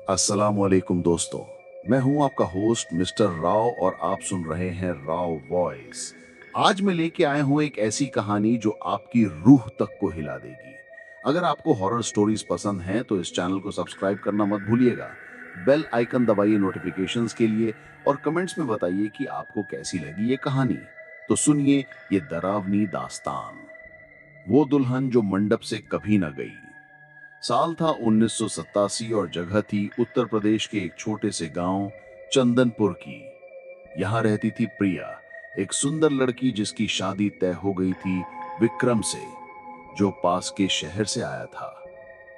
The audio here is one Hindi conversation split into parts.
अस्सलामुअलैकुम दोस्तों। मैं हूं आपका होस्ट मिस्टर राव और आप सुन रहे हैं राव वॉइस। आज मैं लेके आया हूं एक ऐसी कहानी जो आपकी रूह तक को हिला देगी। अगर आपको हॉरर स्टोरीज पसंद हैं तो इस चैनल को सब्सक्राइब करना मत भूलिएगा। बेल आइकन दबाइए नोटिफिकेशंस के लिए और कमेंट्स में बताइए कि आपको कैसी लगी ये कहानी। तो सुनिए ये डरावनी दास्तान। वो दुल्हन जो मंडप से कभी न गई। साल था 1987 और जगह थी उत्तर प्रदेश के एक छोटे से गांव चंदनपुर की। यहाँ रहती थी प्रिया, एक सुंदर लड़की जिसकी शादी तय हो गई थी विक्रम से, जो पास के शहर से आया था।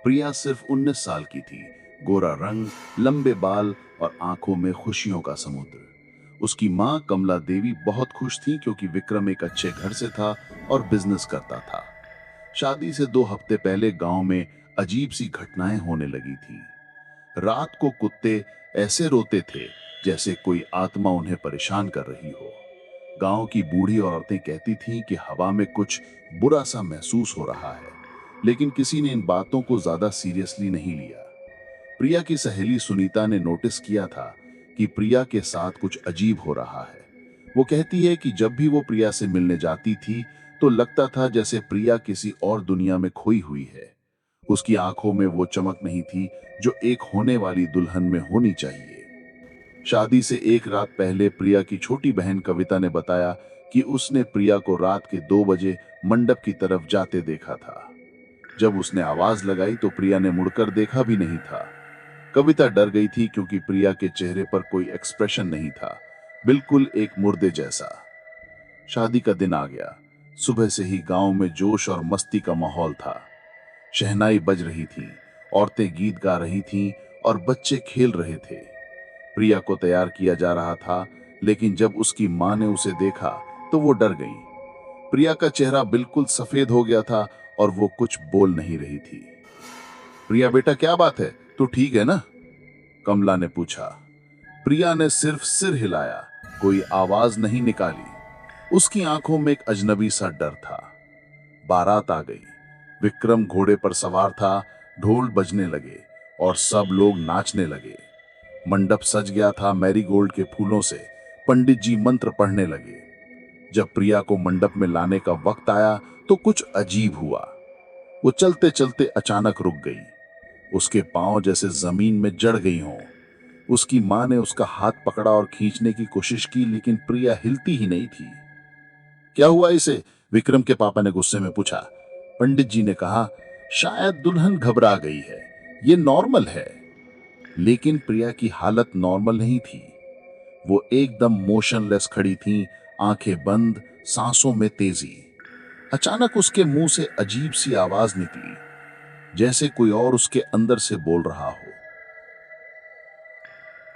प्रिया सिर्फ 19 साल की थी, गोरा रंग, लंबे बाल और आंखों में खुशियों का समुद्र। उसकी माँ कमला देवी बहुत खुश थी क्योंकि विक्रम एक अच्छे घर से था और बिजनेस करता था। शादी से 2 हफ्ते पहले गांव में अजीब सी घटनाएं होने लगी थी। रात को कुत्ते ऐसे रोते थे जैसे कोई आत्मा उन्हें परेशान कर रही हो। गांव की बूढ़ी औरतें कहती थीं कि हवा में कुछ बुरा सा महसूस हो रहा है, लेकिन किसी ने इन बातों को ज्यादा सीरियसली नहीं लिया। प्रिया की सहेली सुनीता ने नोटिस किया था कि प्रिया के साथ कुछ अजीब हो रहा है। वो कहती है कि जब भी वो प्रिया से मिलने जाती थी तो लगता था जैसे प्रिया किसी और दुनिया में खोई हुई है। उसकी आंखों में वो चमक नहीं थी जो एक होने वाली दुल्हन में होनी चाहिए। शादी से एक रात पहले प्रिया की छोटी बहन कविता ने बताया कि उसने प्रिया को रात के 2 बजे मंडप की तरफ जाते देखा था। जब उसने आवाज लगाई तो प्रिया ने मुड़कर देखा भी नहीं था। कविता डर गई थी क्योंकि प्रिया के चेहरे पर कोई एक्सप्रेशन नहीं था, बिल्कुल एक मुर्दे जैसा। शादी का दिन आ गया। सुबह से ही गांव में जोश और मस्ती का माहौल था। शहनाई बज रही थी, औरतें गीत गा रही थीं और बच्चे खेल रहे थे। प्रिया को तैयार किया जा रहा था, लेकिन जब उसकी मां ने उसे देखा तो वो डर गई। प्रिया का चेहरा बिल्कुल सफेद हो गया था और वो कुछ बोल नहीं रही थी। प्रिया बेटा क्या बात है, तू ठीक है ना? कमला ने पूछा। प्रिया ने सिर्फ सिर हिलाया, कोई आवाज नहीं निकाली। उसकी आंखों में एक अजनबी सा डर था। बारात आ गई। विक्रम घोड़े पर सवार था, ढोल बजने लगे और सब लोग नाचने लगे। मंडप सज गया था मैरीगोल्ड के फूलों से। पंडित जी मंत्र पढ़ने लगे। जब प्रिया को मंडप में लाने का वक्त आया तो कुछ अजीब हुआ। वो चलते चलते अचानक रुक गई। उसके पांव जैसे जमीन में जड़ गई हों। उसकी मां ने उसका हाथ पकड़ा और खींचने की कोशिश की, लेकिन प्रिया हिलती ही नहीं थी। क्या हुआ इसे? विक्रम के पापा ने गुस्से में पूछा। पंडित जी ने कहा, शायद दुल्हन घबरा गई है, ये नॉर्मल है। लेकिन प्रिया की हालत नॉर्मल नहीं थी। वो एकदम मोशनलेस खड़ी थी, आंखें बंद, सांसों में तेजी। अचानक उसके मुंह से अजीब सी आवाज निकली, जैसे कोई और उसके अंदर से बोल रहा हो।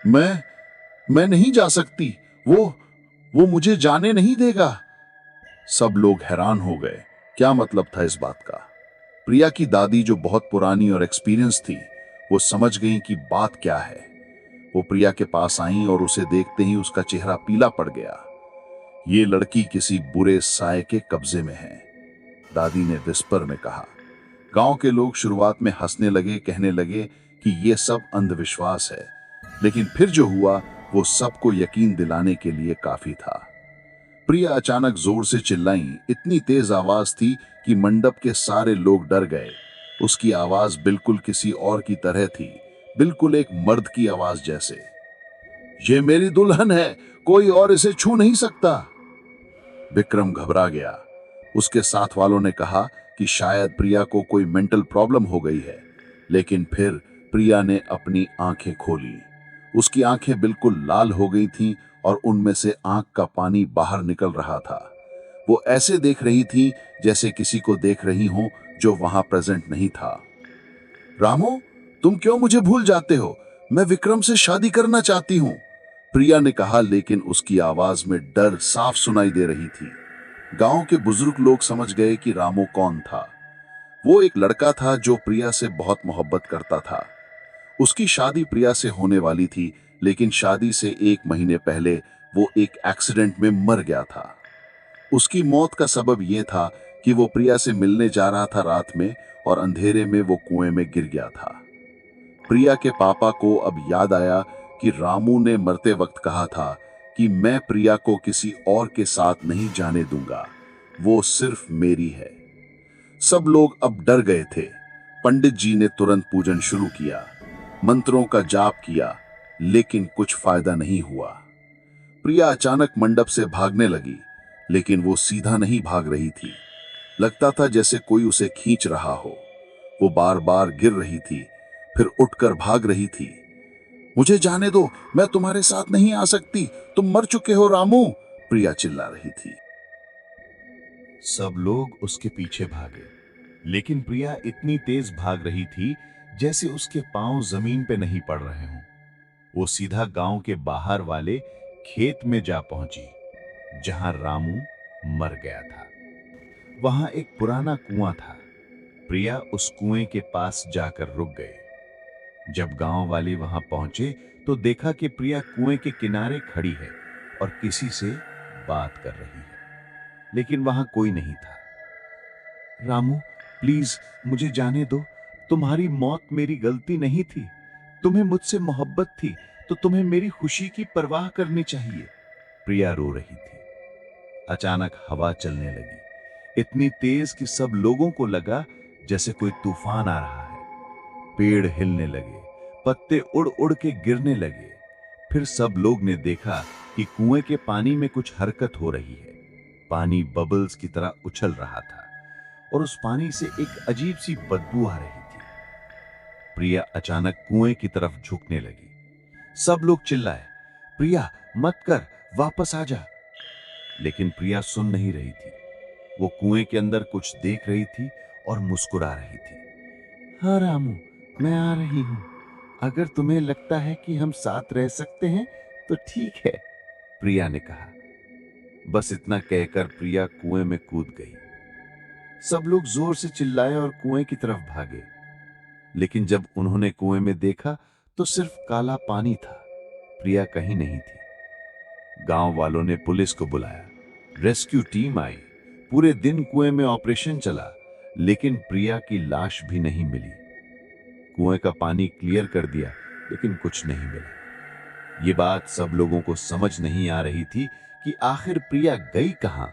मैं नहीं जा सकती। वो वो मुझे जाने नहीं देगा। सब लोग हैरान हो गए। क्या मतलब था इस बात का? प्रिया की दादी जो बहुत पुरानी और एक्सपीरियंस थी, वो समझ गई कि बात क्या है। वो प्रिया के पास आई और उसे देखते ही उसका चेहरा पीला पड़ गया। ये लड़की किसी बुरे साए के कब्जे में है, दादी ने विस्पर में कहा। गांव के लोग शुरुआत में हंसने लगे, कहने लगे कि ये सब अंधविश्वास है, लेकिन फिर जो हुआ वो सबको यकीन दिलाने के लिए काफी था। प्रिया अचानक जोर से चिल्लाई, इतनी तेज आवाज थी कि मंडप के सारे लोग डर गए। उसकी आवाज बिल्कुल किसी और की तरह थी, बिल्कुल एक मर्द की आवाज जैसे। ये मेरी दुल्हन है, कोई और इसे छू नहीं सकता। विक्रम घबरा गया। उसके साथ वालों ने कहा कि शायद प्रिया को कोई मेंटल प्रॉब्लम हो गई है, लेकिन फिर प्रिया ने अपनी आंखें खोली। उसकी आंखें बिल्कुल लाल हो गई थीं और उनमें से आंख का पानी बाहर निकल रहा था। वो ऐसे देख रही थी जैसे किसी को देख रही हो जो वहां प्रेजेंट नहीं था। रामो, तुम क्यों मुझे भूल जाते हो? मैं विक्रम से शादी करना चाहती हूँ, प्रिया ने कहा, लेकिन उसकी आवाज में डर साफ सुनाई दे रही थी। गांव के बुजुर्ग लोग समझ गए कि रामो कौन था। वो एक लड़का था जो प्रिया से बहुत मोहब्बत करता था। उसकी शादी प्रिया से होने वाली थी, लेकिन शादी से 1 महीने पहले वो एक एक्सीडेंट में मर गया था। उसकी मौत का सबब यह था कि वो प्रिया से मिलने जा रहा था रात में और अंधेरे में वो कुएं में गिर गया था। प्रिया के पापा को अब याद आया कि रामू ने मरते वक्त कहा था कि मैं प्रिया को किसी और के साथ नहीं जाने दूंगा, वो सिर्फ मेरी है। सब लोग अब डर गए थे। पंडित जी ने तुरंत पूजन शुरू किया, मंत्रों का जाप किया, लेकिन कुछ फायदा नहीं हुआ। प्रिया अचानक मंडप से भागने लगी, लेकिन वो सीधा नहीं भाग रही थी। लगता था जैसे कोई उसे खींच रहा हो। वो बार बार गिर रही थी, फिर उठकर भाग रही थी। मुझे जाने दो, मैं तुम्हारे साथ नहीं आ सकती, तुम मर चुके हो रामू, प्रिया चिल्ला रही थी। सब लोग उसके पीछे भागे, लेकिन प्रिया इतनी तेज भाग रही थी जैसे उसके पांव जमीन पे नहीं पड़ रहे हों। वो सीधा गांव के बाहर वाले खेत में जा पहुंची, जहां रामू मर गया था। वहां एक पुराना कुआं था। प्रिया उस कुएं के पास जाकर रुक गए। जब गांव वाले वहां पहुंचे तो देखा कि प्रिया कुएं के किनारे खड़ी है और किसी से बात कर रही है, लेकिन वहां कोई नहीं था। रामू, प्लीज मुझे जाने दो। तुम्हारी मौत मेरी गलती नहीं थी। तुम्हें मुझसे मोहब्बत थी तो तुम्हें मेरी खुशी की परवाह करनी चाहिए। प्रिया रो रही थी। अचानक हवा चलने लगी, इतनी तेज कि सब लोगों को लगा जैसे कोई तूफान आ रहा है। पेड़ हिलने लगे, पत्ते उड़ उड़ के गिरने लगे। फिर सब लोग ने देखा कि कुएं के पानी में कुछ हरकत हो रही है। पानी बबल्स की तरह उछल रहा था और उस पानी से एक अजीब सी बदबू आ रही थी। प्रिया अचानक कुएं की तरफ झुकने लगी। सब लोग चिल्लाए, प्रिया मत कर, वापस आ जा। लेकिन प्रिया सुन नहीं रही थी। वो कुएं के अंदर कुछ देख रही थी और मुस्कुरा रही थी। हाँ रामू, मैं आ रही हूं। अगर तुम्हें लगता है कि हम साथ रह सकते हैं तो ठीक है, प्रिया ने कहा। बस इतना कहकर प्रिया कुएं में कूद गई। सब लोग जोर से चिल्लाए और कुएं की तरफ भागे। लेकिन जब उन्होंने कुएं में देखा तो सिर्फ काला पानी था। प्रिया कहीं नहीं थी। गांव वालों ने पुलिस को बुलाया, रेस्क्यू टीम आई। पूरे दिन कुएं में ऑपरेशन चला, लेकिन प्रिया की लाश भी नहीं मिली। कुएं का पानी क्लियर कर दिया, लेकिन कुछ नहीं मिला। ये बात सब लोगों को समझ नहीं आ रही थी कि आखिर प्रिया गई कहां।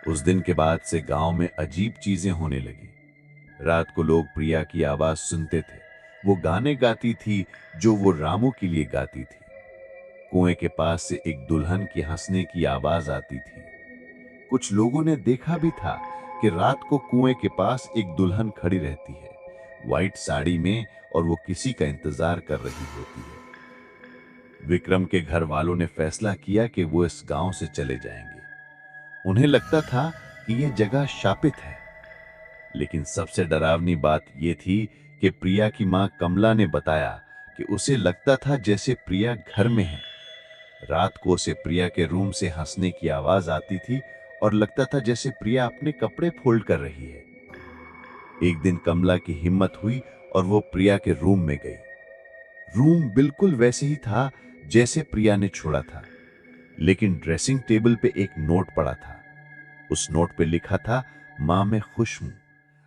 उस दिन के बाद से गांव में अजीब चीजें होने लगी। रात को लोग प्रिया की आवाज सुनते थे। वो गाने गाती थी जो वो रामू के लिए गाती थी। कुएं के पास से एक दुल्हन की हंसने की आवाज आती थी। कुछ लोगों ने देखा भी था कि रात को कुएं के पास एक दुल्हन खड़ी रहती है, व्हाइट साड़ी में, और वो किसी का इंतजार कर रही होती है। विक्रम के घर वालों ने फैसला किया कि वो इस गांव से चले जाएंगे। उन्हें लगता था कि यह जगह शापित है। लेकिन सबसे डरावनी बात यह थी कि प्रिया की मां कमला ने बताया कि उसे लगता था जैसे प्रिया घर में है। रात को उसे प्रिया के रूम से हंसने की आवाज आती थी और लगता था जैसे प्रिया अपने कपड़े फोल्ड कर रही है। एक दिन कमला की हिम्मत हुई और वो प्रिया के रूम में गई। रूम बिल्कुल वैसे ही था जैसे प्रिया ने छोड़ा था, लेकिन ड्रेसिंग टेबल पे एक नोट पड़ा था। उस नोट पे लिखा था, मां मैं खुश हूं।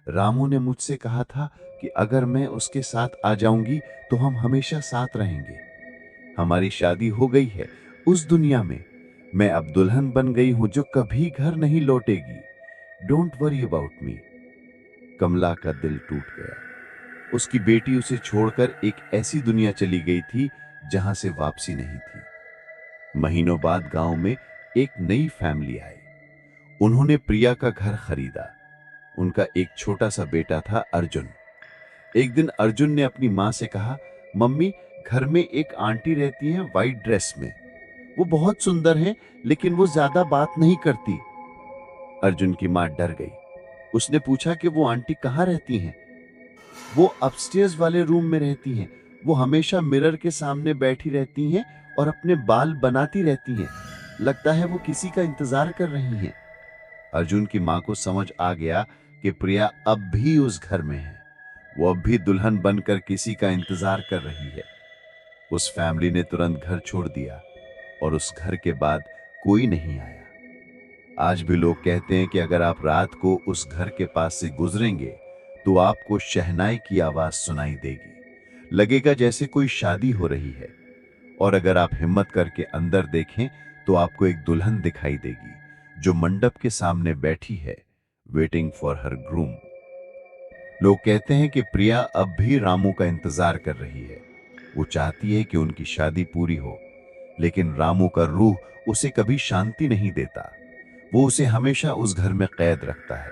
रामू ने मुझसे कहा था कि अगर मैं उसके साथ आ जाऊंगी तो हम हमेशा साथ रहेंगे। हमारी शादी हो गई है उस दुनिया में। मैं अब दुल्हन बन गई हूं जो कभी घर नहीं लौटेगी। Don't worry about me. Kamla का दिल टूट गया। उसकी बेटी उसे छोड़कर एक ऐसी दुनिया चली गई थी जहां से वापसी नहीं थी। महीनों बाद गांव में एक नई फैमिली आई। उन्होंने प्रिया का घर खरीदा। उनका एक छोटा सा बेटा था, अर्जुन। एक दिन अर्जुन ने अपनी मां से कहा, मम्मी, घर में एक आंटी रहती है व्हाइट ड्रेस में। वो बहुत सुंदर है, लेकिन वो ज्यादा बात नहीं करती। अर्जुन की मां डर गई। उसने पूछा कि वो आंटी कहाँ रहती हैं? वो अपस्टेयर्स वाले रूम में रहती हैं। वो हमेशा मिरर के सामने बैठी रहती हैं और अपने बाल बनाती रहती हैं। लगता है वो किसी का इंतजार कर रही हैं। अर्जुन की मां को समझ आ गया कि प्रिया अब भी उस घर में है। वो अब भी दुल्हन बनकर किसी का इंतजार कर रही है। उस फैमिली ने तुरंत घर छोड़ दिया और उस घर के बाद कोई नहीं आया। आज भी लोग कहते हैं कि अगर आप रात को उस घर के पास से गुजरेंगे तो आपको शहनाई की आवाज सुनाई देगी, लगेगा जैसे कोई शादी हो रही है। और अगर आप हिम्मत करके अंदर देखें तो आपको एक दुल्हन दिखाई देगी जो मंडप के सामने बैठी है, वेटिंग फॉर हर ग्रूम। लोग कहते हैं कि प्रिया अब भी रामू का इंतजार कर रही है। वो चाहती है कि उनकी शादी पूरी हो, लेकिन रामू का रूह उसे कभी शांति नहीं देता। वो उसे हमेशा उस घर में कैद रखता है।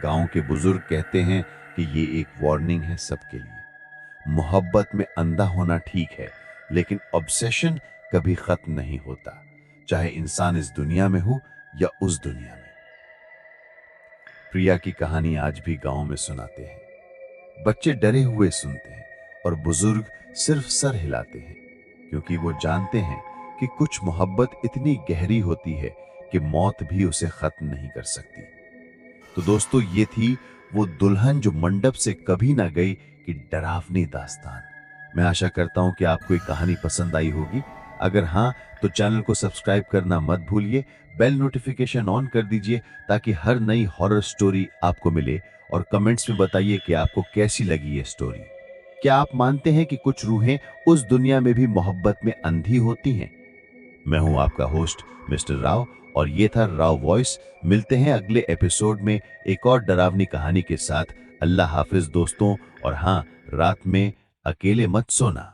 गांव के बुजुर्ग कहते हैं कि ये एक वार्निंग है सबके लिए। मोहब्बत में अंधा होना ठीक है, लेकिन ऑब्सेशन कभी खत्म नहीं होता, चाहे इंसान इस दुनिया में हो या उस दुनिया में। प्रिया की कहानी आज भी गांव में सुनाते हैं। बच्चे डरे हुए सुनते हैं और बुजुर्ग सिर्फ सर हिलाते हैं, क्योंकि वो जानते हैं कि कुछ मोहब्बत इतनी गहरी होती है कि मौत भी उसे खत्म नहीं कर सकती। तो दोस्तों, ये थी वो दुल्हन जो मंडप से कभी ना गई कि डरावनी दास्तान। मैं आशा करता हूं कि आपको ये कहानी पसंद आई होगी। अगर हाँ, तो चैनल को सब्सक्राइब करना मत भूलिए, बेल नोटिफिकेशन ऑन कर दीजिए ताकि हर नई हॉरर स्टोरी आपको मिले। और कमेंट्स में बताइए कि आपको कैसी लगी ये स्टोरी। क्या आप मानते हैं कि कुछ रूहें उस दुनिया में भी मोहब्बत में अंधी होती हैं? मैं हूं आपका होस्ट मिस्टर राव, और ये था राव वॉइस। मिलते हैं अगले एपिसोड में एक और डरावनी कहानी के साथ। अल्लाह हाफिज दोस्तों, और हाँ, रात में अकेले मत सोना।